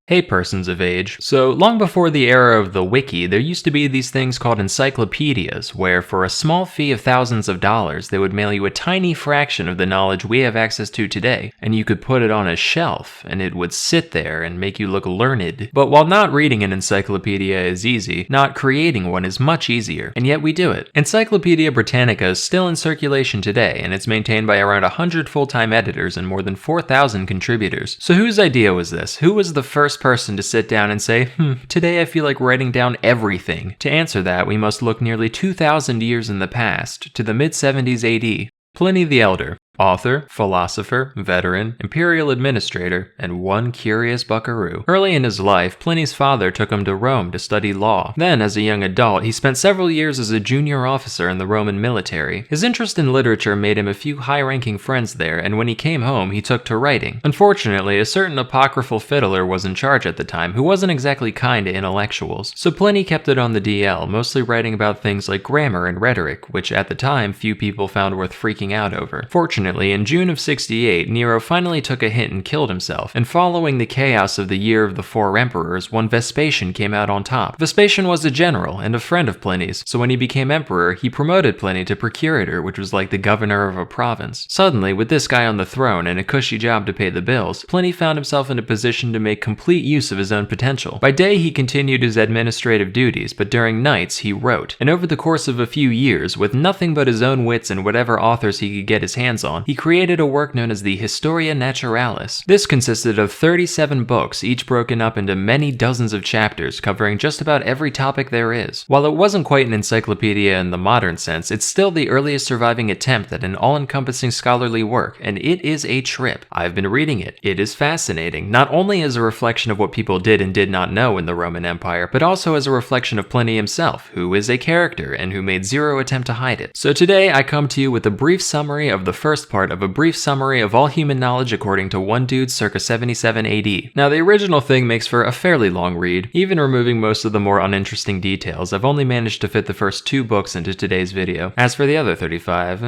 Hey persons of age. So, long before the era of the wiki, there used to be these things called encyclopedias, where for a small fee of thousands of dollars, they would mail you a tiny fraction of the knowledge we have access to today, and you could put it on a shelf, and it would sit there and make you look learned. But while not reading an encyclopedia is easy, not creating one is much easier, and yet we do it. Encyclopedia Britannica is still in circulation today, and it's maintained by around 100 full-time editors and more than 4,000 contributors. So whose idea was this? Who was the first person to sit down and say, today I feel like writing down everything? To answer that, we must look nearly 2,000 years in the past, to the mid-70s AD. Pliny the Elder. Author, philosopher, veteran, imperial administrator, and one curious buckaroo. Early in his life, Pliny's father took him to Rome to study law. Then, as a young adult, he spent several years as a junior officer in the Roman military. His interest in literature made him a few high-ranking friends there, and when he came home, he took to writing. Unfortunately, a certain apocryphal fiddler was in charge at the time, who wasn't exactly kind to intellectuals. So Pliny kept it on the DL, mostly writing about things like grammar and rhetoric, which at the time, few people found worth freaking out over. Fortunately, in June of 68, Nero finally took a hint and killed himself, and following the chaos of the Year of the Four Emperors, one Vespasian came out on top. Vespasian was a general and a friend of Pliny's, so when he became emperor, he promoted Pliny to procurator, which was like the governor of a province. Suddenly, with this guy on the throne and a cushy job to pay the bills, Pliny found himself in a position to make complete use of his own potential. By day, he continued his administrative duties, but during nights, he wrote. And over the course of a few years, with nothing but his own wits and whatever authors he could get his hands on, he created a work known as the Historia Naturalis. This consisted of 37 books, each broken up into many dozens of chapters, covering just about every topic there is. While it wasn't quite an encyclopedia in the modern sense, it's still the earliest surviving attempt at an all-encompassing scholarly work, and it is a trip. I've been reading it. It is fascinating, not only as a reflection of what people did and did not know in the Roman Empire, but also as a reflection of Pliny himself, who is a character and who made zero attempt to hide it. So today, I come to you with a brief summary of the first part of a brief summary of all human knowledge according to one dude circa 77 AD. Now, the original thing makes for a fairly long read. Even removing most of the more uninteresting details, I've only managed to fit the first 2 books into today's video. As for the other 35,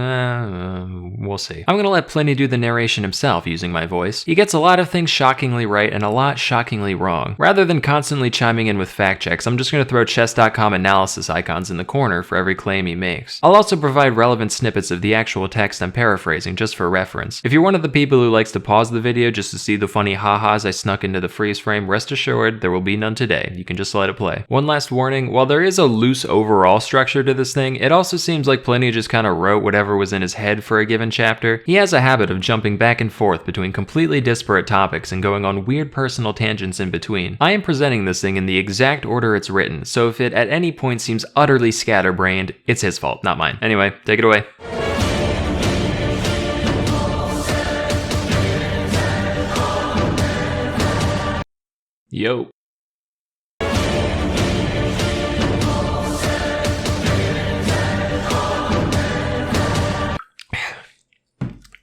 we'll see. I'm gonna let Pliny do the narration himself using my voice. He gets a lot of things shockingly right and a lot shockingly wrong. Rather than constantly chiming in with fact checks, I'm just gonna throw chess.com analysis icons in the corner for every claim he makes. I'll also provide relevant snippets of the actual text I'm paraphrasing just for reference. If you're one of the people who likes to pause the video just to see the funny ha-has I snuck into the freeze frame, rest assured there will be none today. You can just let it play. One last warning, while there is a loose overall structure to this thing, it also seems like Pliny just kind of wrote whatever was in his head for a given chapter. He has a habit of jumping back and forth between completely disparate topics and going on weird personal tangents in between. I am presenting this thing in the exact order it's written, so if it at any point seems utterly scatterbrained, it's his fault, not mine. Anyway, take it away. Yo.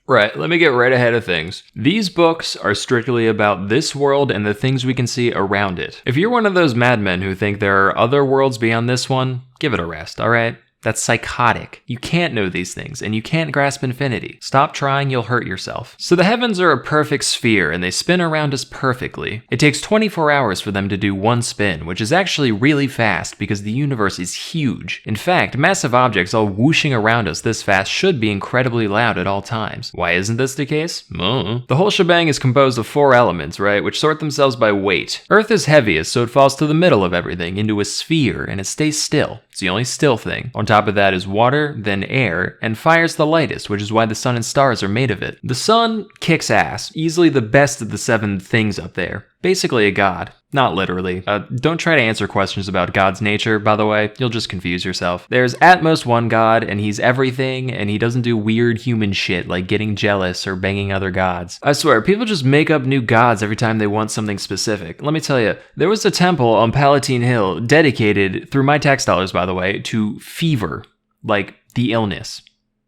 Right, let me get right ahead of things. These books are strictly about this world and the things we can see around it. If you're one of those madmen who think there are other worlds beyond this one, give it a rest, alright? That's psychotic. You can't know these things, and you can't grasp infinity. Stop trying, you'll hurt yourself. So the heavens are a perfect sphere, and they spin around us perfectly. It takes 24 hours for them to do one spin, which is actually really fast because the universe is huge. In fact, massive objects all whooshing around us this fast should be incredibly loud at all times. Why isn't this the case? The whole shebang is composed of 4 elements, right, which sort themselves by weight. Earth is heaviest, so it falls to the middle of everything, into a sphere, and it stays still. It's the only still thing. On top of that is water, then air, and fire's the lightest, which is why the sun and stars are made of it. The sun kicks ass, easily the best of the 7 things up there. Basically a god. Not literally. Don't try to answer questions about God's nature, by the way. You'll just confuse yourself. There's at most one God, and he's everything, and he doesn't do weird human shit like getting jealous or banging other gods. I swear, people just make up new gods every time they want something specific. Let me tell you, there was a temple on Palatine Hill dedicated, through my tax dollars by the way, to fever. Like the illness.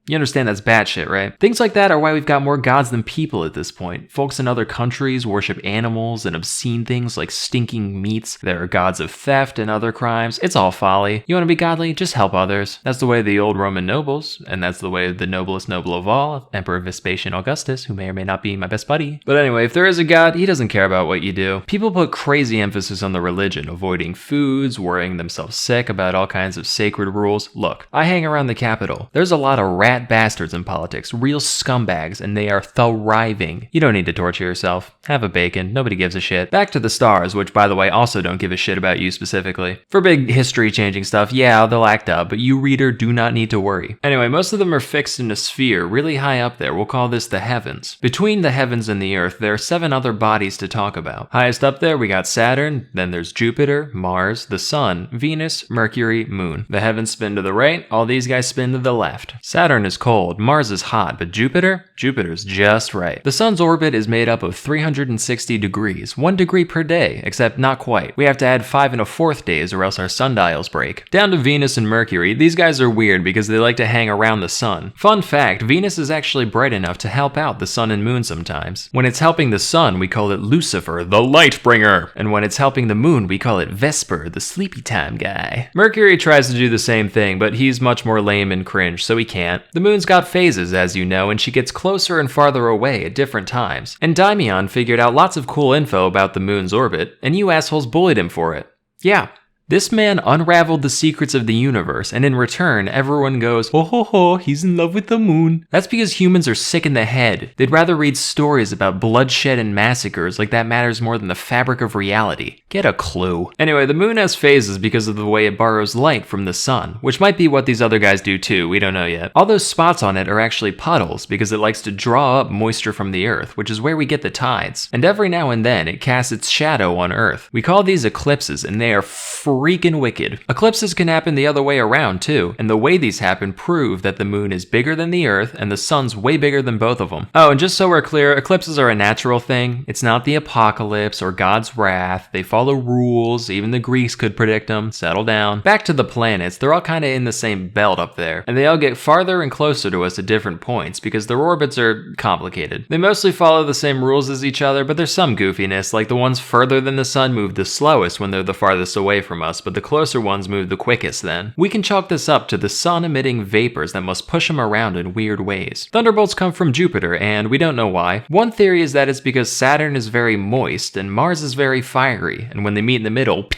You understand that's batshit, right? Things like that are why we've got more gods than people at this point. Folks in other countries worship animals and obscene things like stinking meats. There are gods of theft and other crimes. It's all folly. You want to be godly? Just help others. That's the way of the old Roman nobles, and that's the way of the noblest noble of all, Emperor Vespasian Augustus, who may or may not be my best buddy. But anyway, if there is a god, he doesn't care about what you do. People put crazy emphasis on the religion, avoiding foods, worrying themselves sick about all kinds of sacred rules. Look, I hang around the Capitol. There's a lot of rat bastards in politics, real scumbags, and they are thriving. You don't need to torture yourself. Have a bacon. Nobody gives a shit. Back to the stars, which by the way also don't give a shit about you specifically. For big history-changing stuff, yeah, they'll act up, but you, reader, do not need to worry. Anyway, most of them are fixed in a sphere really high up there. We'll call this the heavens. Between the heavens and the earth, there are 7 other bodies to talk about. Highest up there, we got Saturn, then there's Jupiter, Mars, the Sun, Venus, Mercury, Moon. The heavens spin to the right, all these guys spin to the left. Saturn is cold, Mars is hot, but Jupiter's just right. The sun's orbit is made up of 360 degrees, 1 degree per day, except not quite. We have to add 5 1/4 days or else our sundials break. Down to Venus and Mercury, these guys are weird because they like to hang around the sun. Fun fact, Venus is actually bright enough to help out the sun and moon sometimes. When it's helping the sun, we call it Lucifer, the light bringer. And when it's helping the moon, we call it Vesper, the sleepy time guy. Mercury tries to do the same thing, but he's much more lame and cringe, so he can't. The moon's got phases, as you know, and she gets closer and farther away at different times. And Daimion figured out lots of cool info about the moon's orbit, and you assholes bullied him for it. Yeah. This man unraveled the secrets of the universe, and in return, everyone goes, ho ho ho, he's in love with the moon. That's because humans are sick in the head. They'd rather read stories about bloodshed and massacres like that matters more than the fabric of reality. Get a clue. Anyway, the moon has phases because of the way it borrows light from the sun, which might be what these other guys do too, we don't know yet. All those spots on it are actually puddles because it likes to draw up moisture from the earth, which is where we get the tides. And every now and then, it casts its shadow on earth. We call these eclipses, and they are freaking wicked. Eclipses can happen the other way around too, and the way these happen prove that the moon is bigger than the earth and the sun's way bigger than both of them. Oh, and just so we're clear, eclipses are a natural thing. It's not the apocalypse or God's wrath. They follow rules. Even the Greeks could predict them. Settle down. Back to the planets, they're all kind of in the same belt up there, and they all get farther and closer to us at different points because their orbits are complicated. They mostly follow the same rules as each other, but there's some goofiness, like the ones further than the sun move the slowest when they're the farthest away from us, but the closer ones move the quickest then. We can chalk this up to the sun emitting vapors that must push them around in weird ways. Thunderbolts come from Jupiter, and we don't know why. One theory is that it's because Saturn is very moist and Mars is very fiery, and when they meet in the middle,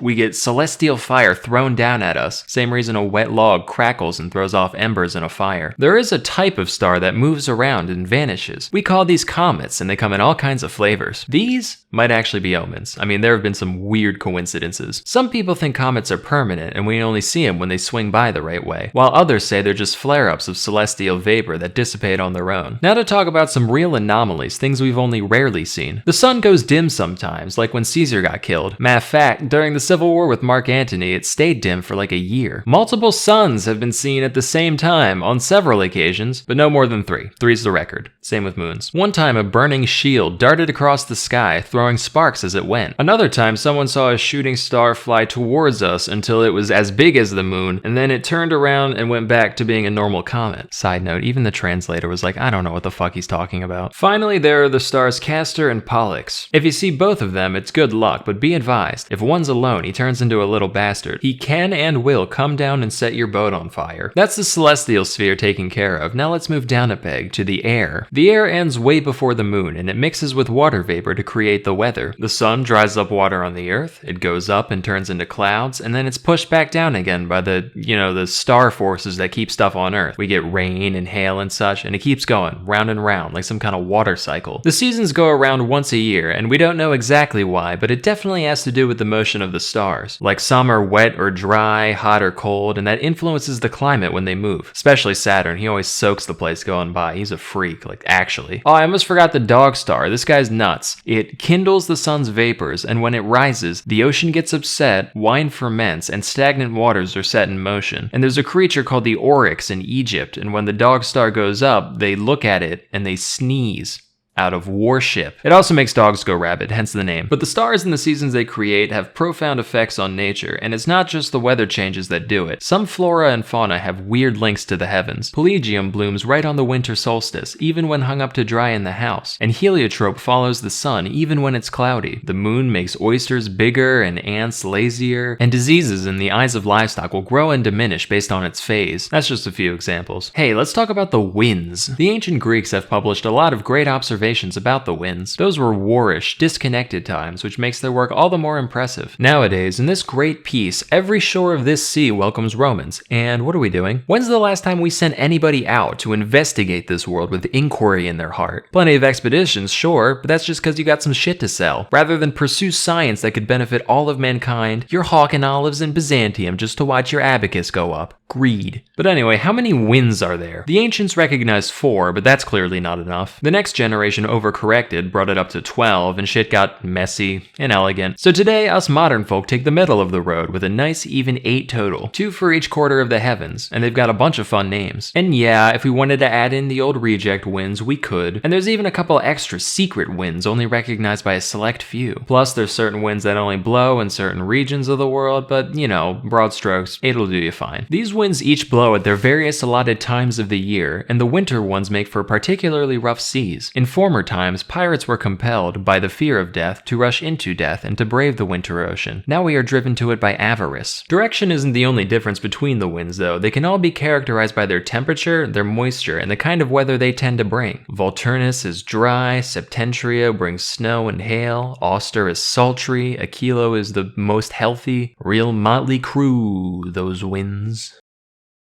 we get celestial fire thrown down at us. Same reason a wet log crackles and throws off embers in a fire. There is a type of star that moves around and vanishes. We call these comets, and they come in all kinds of flavors. These might actually be omens. I mean, there have been some weird coincidences. Some people think comets are permanent and we only see them when they swing by the right way, while others say they're just flare-ups of celestial vapor that dissipate on their own. Now to talk about some real anomalies, things we've only rarely seen. The sun goes dim sometimes, like when Caesar got killed. Matter of fact, during the Civil War with Mark Antony, it stayed dim for like a year. Multiple suns have been seen at the same time on several occasions, but no more than 3. 3's the record. Same with moons. One time a burning shield darted across the sky, throwing sparks as it went. Another time someone saw a shooting star fly towards us until it was as big as the moon, and then it turned around and went back to being a normal comet. Side note, even the translator was like, I don't know what the fuck he's talking about. Finally, there are the stars Castor and Pollux. If you see both of them, it's good luck, but be advised, if one's alone, he turns into a little bastard. He can and will come down and set your boat on fire. That's the celestial sphere taken care of. Now let's move down a peg to the air. The air ends way before the moon, and it mixes with water vapor to create the weather. The sun dries up water on the earth, it goes up and turns into clouds, and then it's pushed back down again by the star forces that keep stuff on earth. We get rain and hail and such, and it keeps going round and round like some kind of water cycle. The seasons go around once a year, and we don't know exactly why, but it definitely has to do with the motion of the stars. Like some are wet or dry, hot or cold, and that influences the climate when they move. Especially Saturn, he always soaks the place going by. He's a freak, like actually. Oh, I almost forgot the dog star. This guy's nuts. It kindles the sun's vapors, and when it rises, the ocean gets upset, wine ferments, and stagnant waters are set in motion. And there's a creature called the oryx in Egypt, and when the dog star goes up, they look at it and they sneeze. out of warship. It also makes dogs go rabid, hence the name. But the stars and the seasons they create have profound effects on nature, and it's not just the weather changes that do it. Some flora and fauna have weird links to the heavens. Pelagium blooms right on the winter solstice, even when hung up to dry in the house, and heliotrope follows the sun even when it's cloudy. The moon makes oysters bigger and ants lazier, and diseases in the eyes of livestock will grow and diminish based on its phase. That's just a few examples. Hey, let's talk about the winds. The ancient Greeks have published a lot of great observations about the winds. Those were warish, disconnected times, which makes their work all the more impressive. Nowadays, in this great peace, every shore of this sea welcomes Romans. And what are we doing? When's the last time we sent anybody out to investigate this world with inquiry in their heart? Plenty of expeditions, sure, but that's just because you got some shit to sell. Rather than pursue science that could benefit all of mankind, you're hawking olives in Byzantium just to watch your abacus go up. Greed. But anyway, how many winds are there? The ancients recognized 4, but that's clearly not enough. The next generation overcorrected, brought it up to 12, and shit got messy, inelegant. So today, us modern folk take the middle of the road with a nice even 8 total, 2 for each quarter of the heavens, and they've got a bunch of fun names. And yeah, if we wanted to add in the old reject winds, we could, and there's even a couple extra secret winds only recognized by a select few. Plus, there's certain winds that only blow in certain regions of the world, but you know, broad strokes, it'll do you fine. These winds each blow at their various allotted times of the year, and the winter ones make for particularly rough seas. In former times, pirates were compelled, by the fear of death, to rush into death and to brave the winter ocean. Now we are driven to it by avarice. Direction isn't the only difference between the winds though. They can all be characterized by their temperature, their moisture, and the kind of weather they tend to bring. Volturnus is dry, Septentrio brings snow and hail, Auster is sultry, Aquilo is the most healthy. Real motley crew, those winds.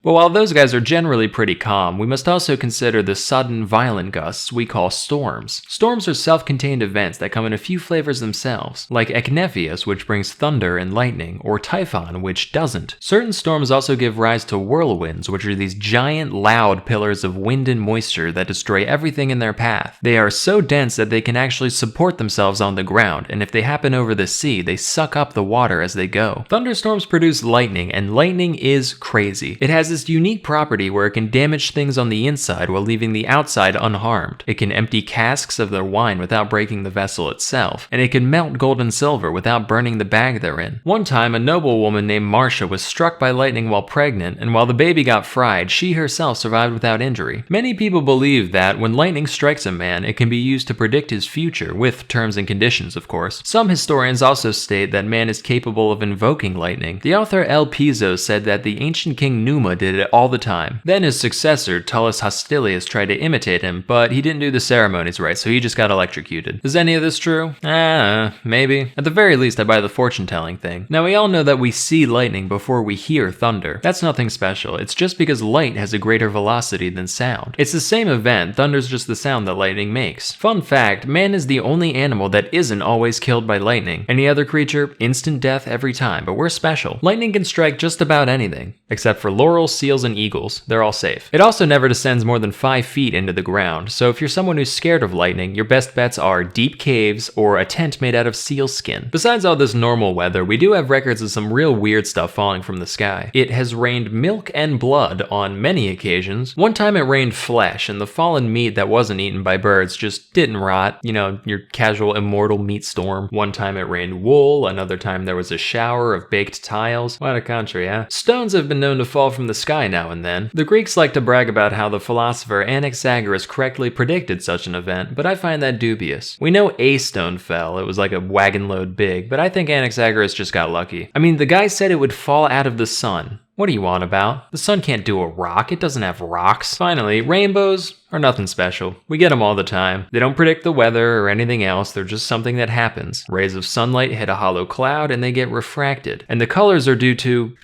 But while those guys are generally pretty calm, we must also consider the sudden, violent gusts we call storms. Storms are self-contained events that come in a few flavors themselves, like Eknephius, which brings thunder and lightning, or Typhon, which doesn't. Certain storms also give rise to whirlwinds, which are these giant, loud pillars of wind and moisture that destroy everything in their path. They are so dense that they can actually support themselves on the ground, and if they happen over the sea, they suck up the water as they go. Thunderstorms produce lightning, and lightning is crazy. It has this unique property where it can damage things on the inside while leaving the outside unharmed. It can empty casks of their wine without breaking the vessel itself, and it can melt gold and silver without burning the bag they're in. One time, a noblewoman named Marcia was struck by lightning while pregnant, and while the baby got fried, she herself survived without injury. Many people believe that when lightning strikes a man, it can be used to predict his future, with terms and conditions, of course. Some historians also state that man is capable of invoking lightning. The author L. Piso said that the ancient king Numa did it all the time. Then his successor, Tullus Hostilius, tried to imitate him, but he didn't do the ceremonies right, so he just got electrocuted. Is any of this true? Maybe. At the very least, I buy the fortune-telling thing. Now, we all know that we see lightning before we hear thunder. That's nothing special. It's just because light has a greater velocity than sound. It's the same event, thunder's just the sound that lightning makes. Fun fact, man is the only animal that isn't always killed by lightning. Any other creature, instant death every time, but we're special. Lightning can strike just about anything, except for laurels, seals, and eagles. They're all safe. It also never descends more than 5 feet into the ground, so if you're someone who's scared of lightning, your best bets are deep caves or a tent made out of seal skin. Besides all this normal weather, we do have records of some real weird stuff falling from the sky. It has rained milk and blood on many occasions. One time it rained flesh, and the fallen meat that wasn't eaten by birds just didn't rot. You know, your casual immortal meat storm. One time it rained wool, another time there was a shower of baked tiles. What a country, huh? Stones have been known to fall from the sky now and then. The Greeks like to brag about how the philosopher Anaxagoras correctly predicted such an event, but I find that dubious. We know a stone fell, it was like a wagon load big, but I think Anaxagoras just got lucky. I mean, the guy said it would fall out of the sun. What are you on about? The sun can't do a rock, it doesn't have rocks. Finally, rainbows are nothing special. We get them all the time. They don't predict the weather or anything else, they're just something that happens. Rays of sunlight hit a hollow cloud and they get refracted. And the colors are due to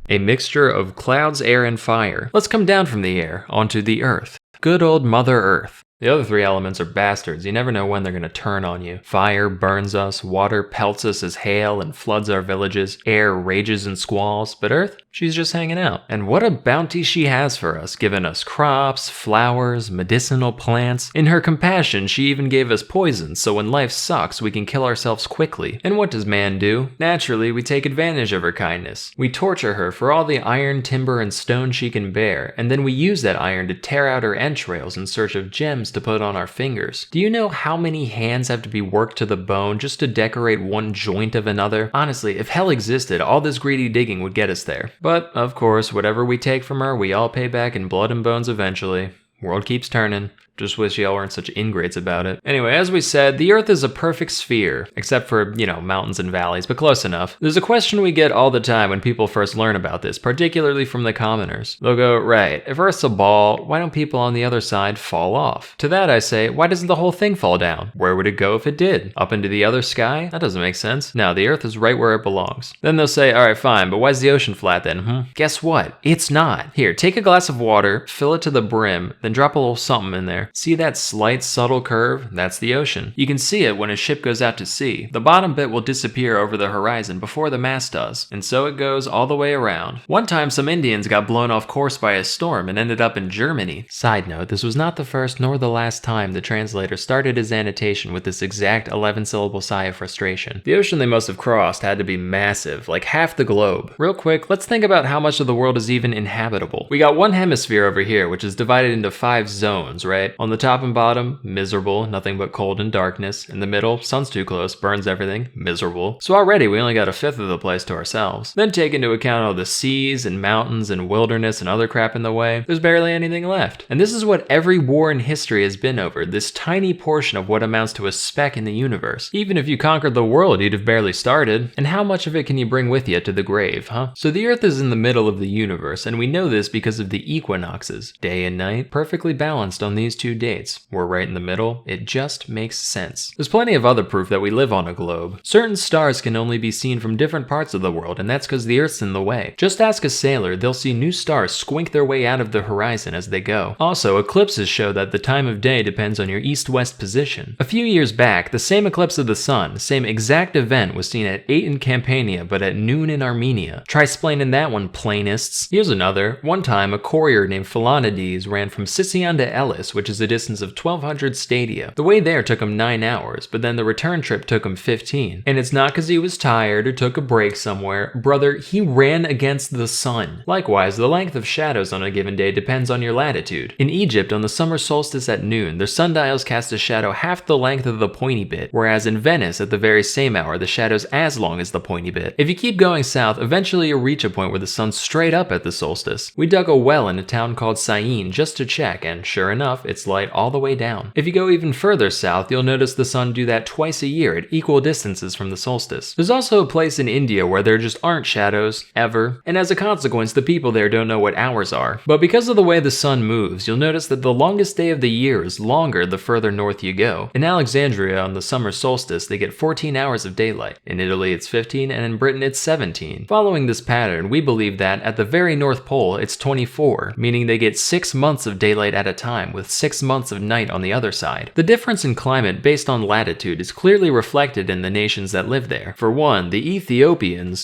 a mixture of clouds, air, and fire. Let's come down from the air onto the earth. Good old Mother Earth. The other 3 elements are bastards. You never know when they're gonna turn on you. Fire burns us, water pelts us as hail and floods our villages, air rages in squalls, but Earth, she's just hanging out. And what a bounty she has for us, giving us crops, flowers, medicinal plants. In her compassion, she even gave us poison, so when life sucks, we can kill ourselves quickly. And what does man do? Naturally, we take advantage of her kindness. We torture her for all the iron, timber, and stone she can bear, and then we use that iron to tear out her entrails in search of gems to put on our fingers. Do you know how many hands have to be worked to the bone just to decorate one joint of another? Honestly, if hell existed, all this greedy digging would get us there. But, of course, whatever we take from her, we all pay back in blood and bones eventually. World keeps turning. Just wish y'all weren't such ingrates about it. Anyway, as we said, the Earth is a perfect sphere, except for, mountains and valleys, but close enough. There's a question we get all the time when people first learn about this, particularly from the commoners. They'll go, right, if Earth's a ball, why don't people on the other side fall off? To that I say, why doesn't the whole thing fall down? Where would it go if it did? Up into the other sky? That doesn't make sense. No, the Earth is right where it belongs. Then they'll say, alright, fine, but why's the ocean flat then? Guess what? It's not. Here, take a glass of water, fill it to the brim, then drop a little something in there. See that slight subtle curve? That's the ocean. You can see it when a ship goes out to sea. The bottom bit will disappear over the horizon before the mast does, and so it goes all the way around. One time some Indians got blown off course by a storm and ended up in Germany. Side note, this was not the first nor the last time the translator started his annotation with this exact 11-syllable sigh of frustration. The ocean they must have crossed had to be massive, like half the globe. Real quick, let's think about how much of the world is even inhabitable. We got one hemisphere over here, which is divided into 5 zones, right? On the top and bottom, miserable, nothing but cold and darkness. In the middle, sun's too close, burns everything, miserable. So already we only got 1/5 of the place to ourselves. Then take into account all the seas and mountains and wilderness and other crap in the way, there's barely anything left. And this is what every war in history has been over, this tiny portion of what amounts to a speck in the universe. Even if you conquered the world, you'd have barely started. And how much of it can you bring with you to the grave, huh? So the Earth is in the middle of the universe, and we know this because of the equinoxes. Day and night, perfectly balanced on these 2 dates. We're right in the middle. It just makes sense. There's plenty of other proof that we live on a globe. Certain stars can only be seen from different parts of the world, and that's because the Earth's in the way. Just ask a sailor, they'll see new stars squink their way out of the horizon as they go. Also, eclipses show that the time of day depends on your east-west position. A few years back, the same eclipse of the sun, same exact event, was seen at 8 in Campania, but at noon in Armenia. Try explaining that one, planists. Here's another. One time, a courier named Philonides ran from Sicyon to Elis, which is a distance of 1,200 stadia. The way there took him 9 hours, but then the return trip took him 15. And it's not because he was tired or took a break somewhere. Brother, he ran against the sun. Likewise, the length of shadows on a given day depends on your latitude. In Egypt, on the summer solstice at noon, their sundials cast a shadow half the length of the pointy bit, whereas in Venice, at the very same hour, the shadow's as long as the pointy bit. If you keep going south, eventually you'll reach a point where the sun's straight up at the solstice. We dug a well in a town called Syene just to check, and sure enough, it's light all the way down. If you go even further south, you'll notice the sun do that twice a year at equal distances from the solstice. There's also a place in India where there just aren't shadows, ever, and as a consequence, the people there don't know what hours are. But because of the way the sun moves, you'll notice that the longest day of the year is longer the further north you go. In Alexandria on the summer solstice, they get 14 hours of daylight. In Italy, it's 15, and in Britain, it's 17. Following this pattern, we believe that at the very North Pole, it's 24, meaning they get 6 months of daylight at a time, with 6 months of night on the other side. The difference in climate based on latitude is clearly reflected in the nations that live there. For one, the Ethiopians.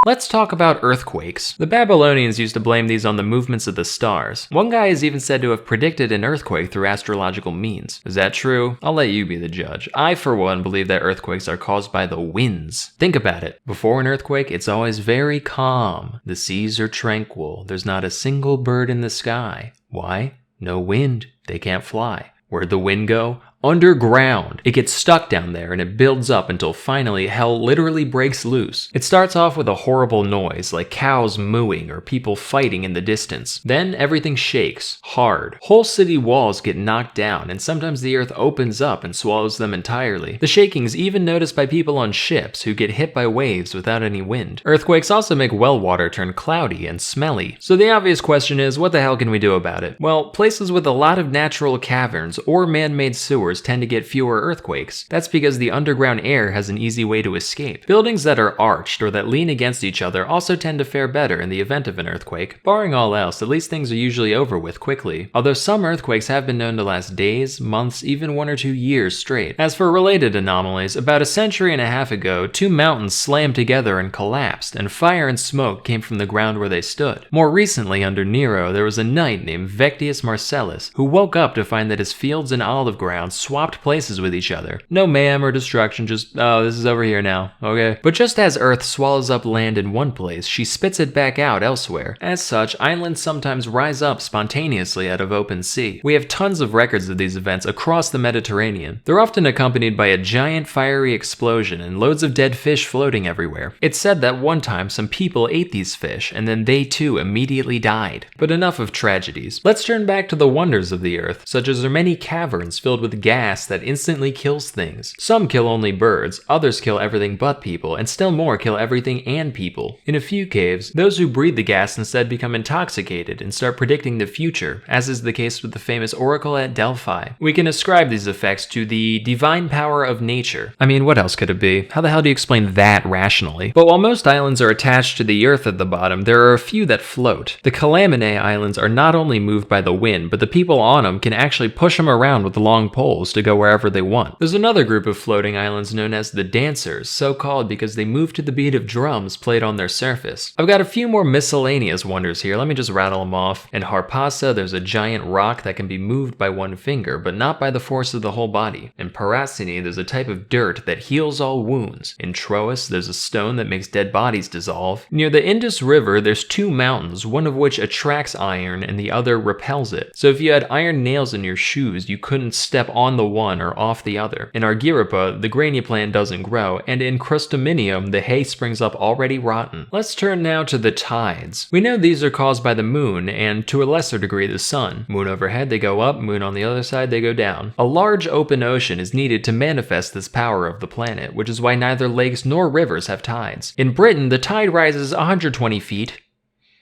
Let's talk about earthquakes. The Babylonians used to blame these on the movements of the stars. One guy is even said to have predicted an earthquake through astrological means. Is that true? I'll let you be the judge. I, for one, believe that earthquakes are caused by the winds. Think about it. Before an earthquake, it's always very calm. The seas are tranquil. There's not a single bird in the sky. Why? No wind. They can't fly. Where'd the wind go? Underground. It gets stuck down there and it builds up until finally hell literally breaks loose. It starts off with a horrible noise like cows mooing or people fighting in the distance. Then everything shakes, hard. Whole city walls get knocked down and sometimes the earth opens up and swallows them entirely. The shaking's even noticed by people on ships who get hit by waves without any wind. Earthquakes also make well water turn cloudy and smelly. So the obvious question is, what the hell can we do about it? Well, places with a lot of natural caverns or man-made sewers tend to get fewer earthquakes. That's because the underground air has an easy way to escape. Buildings that are arched or that lean against each other also tend to fare better in the event of an earthquake. Barring all else, at least things are usually over with quickly. Although some earthquakes have been known to last days, months, even 1 or 2 years straight. As for related anomalies, about a century and a half ago, 2 mountains slammed together and collapsed, and fire and smoke came from the ground where they stood. More recently, under Nero, there was a knight named Vectius Marcellus who woke up to find that his fields and olive grounds swapped places with each other. No mayhem or destruction, just, oh, this is over here now, okay? But just as Earth swallows up land in one place, she spits it back out elsewhere. As such, islands sometimes rise up spontaneously out of open sea. We have tons of records of these events across the Mediterranean. They're often accompanied by a giant fiery explosion and loads of dead fish floating everywhere. It's said that one time some people ate these fish and then they too immediately died. But enough of tragedies. Let's turn back to the wonders of the Earth, such as there are many caverns filled with gas that instantly kills things. Some kill only birds, others kill everything but people, and still more kill everything and people. In a few caves, those who breathe the gas instead become intoxicated and start predicting the future, as is the case with the famous Oracle at Delphi. We can ascribe these effects to the divine power of nature. I mean, what else could it be? How the hell do you explain that rationally? But while most islands are attached to the Earth at the bottom, there are a few that float. The Calaminae Islands are not only moved by the wind, but the people on them can actually push them around with long poles to go wherever they want. There's another group of floating islands known as the Dancers, so called because they move to the beat of drums played on their surface. I've got a few more miscellaneous wonders here, let me just rattle them off. In Harpasa, there's a giant rock that can be moved by one finger, but not by the force of the whole body. In Paracini, there's a type of dirt that heals all wounds. In Troas, there's a stone that makes dead bodies dissolve. Near the Indus River, there's two mountains, one of which attracts iron and the other repels it. So if you had iron nails in your shoes, you couldn't step on the one or off the other. In Argyripa, the grania plant doesn't grow, and in Crustuminium, the hay springs up already rotten. Let's turn now to the tides. We know these are caused by the moon, and to a lesser degree the sun. Moon overhead, they go up, moon on the other side, they go down. A large open ocean is needed to manifest this power of the planet, which is why neither lakes nor rivers have tides. In Britain, the tide rises 120 feet.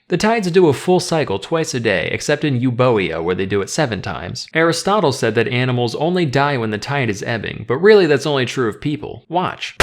The tides do a full cycle twice a day, except in Euboea, where they do it 7 times. Aristotle said that animals only die when the tide is ebbing, but really that's only true of people. Watch.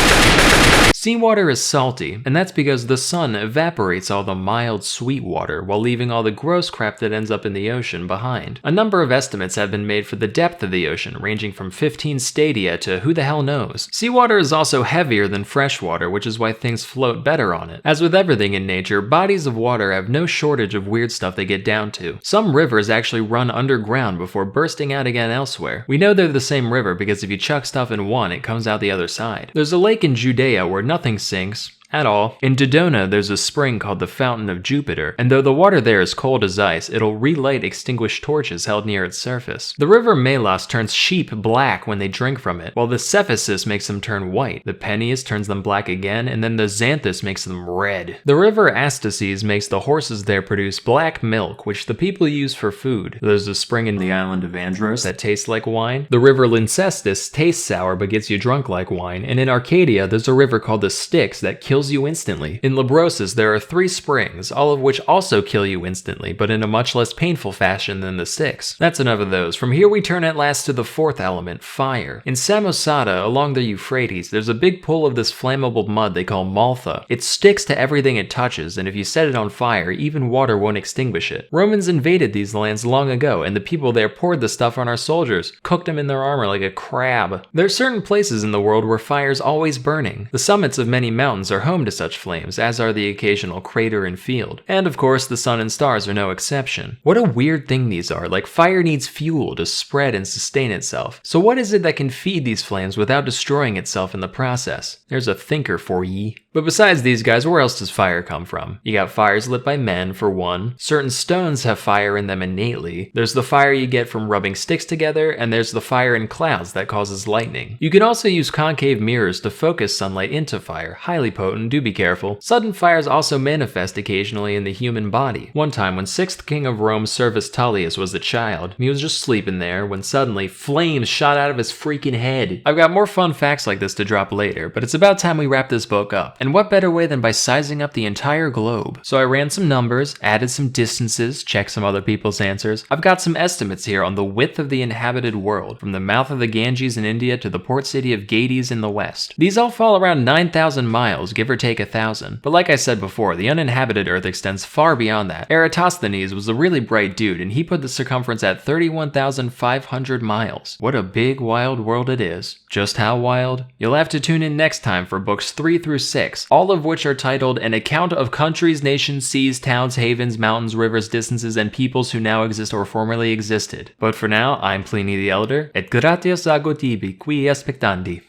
Seawater is salty, and that's because the sun evaporates all the mild, sweet water while leaving all the gross crap that ends up in the ocean behind. A number of estimates have been made for the depth of the ocean, ranging from 15 stadia to who the hell knows. Seawater is also heavier than fresh water, which is why things float better on it. As with everything in nature, bodies of water have no shortage of weird stuff they get down to. Some rivers actually run underground before bursting out again elsewhere. We know they're the same river because if you chuck stuff in one, it comes out the other side. There's a lake in Judea where nothing sinks at all. In Dodona, there's a spring called the Fountain of Jupiter, and though the water there is cold as ice, it'll relight extinguished torches held near its surface. The river Melas turns sheep black when they drink from it, while the Cephisus makes them turn white, the Peneus turns them black again, and then the Xanthus makes them red. The river Astaces makes the horses there produce black milk, which the people use for food. There's a spring in the island of Andros that tastes like wine. The river Lyncestis tastes sour but gets you drunk like wine, and in Arcadia, there's a river called the Styx that kills you instantly. In Labrosis, there are 3 springs, all of which also kill you instantly, but in a much less painful fashion than the Styx. That's enough of those. From here we turn at last to the 4th element, fire. In Samosata, along the Euphrates, there's a big pool of this flammable mud they call maltha. It sticks to everything it touches, and if you set it on fire, even water won't extinguish it. Romans invaded these lands long ago, and the people there poured the stuff on our soldiers, cooked them in their armor like a crab. There are certain places in the world where fire's always burning. The summits of many mountains are home to such flames, as are the occasional crater and field. And of course, the sun and stars are no exception. What a weird thing these are, like fire needs fuel to spread and sustain itself. So what is it that can feed these flames without destroying itself in the process? There's a thinker for ye. But besides these guys, where else does fire come from? You got fires lit by men, for one. Certain stones have fire in them innately. There's the fire you get from rubbing sticks together, and there's the fire in clouds that causes lightning. You can also use concave mirrors to focus sunlight into fire. Highly potent, do be careful. Sudden fires also manifest occasionally in the human body. One time, when 6th king of Rome, Servius Tullius, was a child, he was just sleeping there when suddenly flames shot out of his freaking head. I've got more fun facts like this to drop later, but it's about time we wrap this book up. And what better way than by sizing up the entire globe? So I ran some numbers, added some distances, checked some other people's answers. I've got some estimates here on the width of the inhabited world, from the mouth of the Ganges in India to the port city of Gades in the west. These all fall around 9,000 miles, give or take 1,000. But like I said before, the uninhabited Earth extends far beyond that. Eratosthenes was a really bright dude, and he put the circumference at 31,500 miles. What a big, wild world it is. Just how wild? You'll have to tune in next time for books 3 through 6. 6, all of which are titled An Account of Countries, Nations, Seas, Towns, Havens, Mountains, Rivers, Distances, and Peoples who now exist or formerly existed. But for now, I'm Pliny the Elder, et gratias ago tibi, qui aspectandi.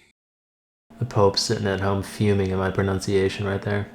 The Pope's sitting at home fuming at my pronunciation right there.